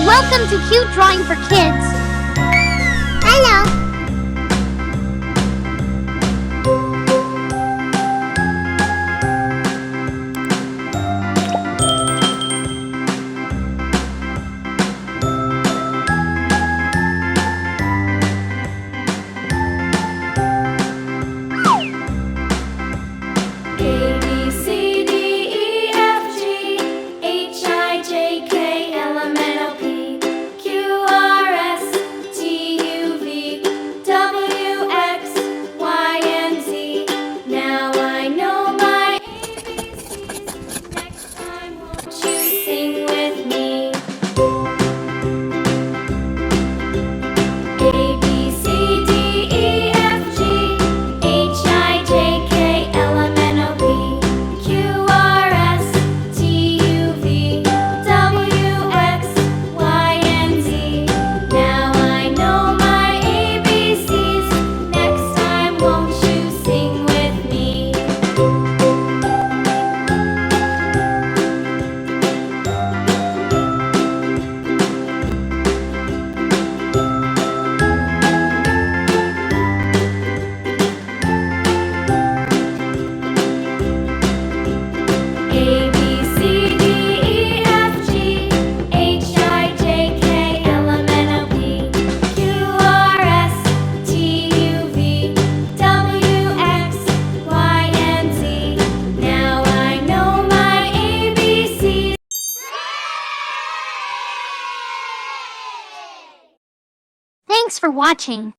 Welcome to Cute Drawing for Kids. Hello. A B C D E F G H I J K L M N O P Q R S T U V W X Y and Z. Now I know my ABCs. Next time, won't you sing with me? A B C D E F G H I J K L M N O P Q R S T U V W X Y and Z. Now I know my ABCs. Next time, won't you sing with me? A B C D E F G H I J K L M N O P Q R S T U V W X Y and Z. Now I know my ABCs. Thanks for watching.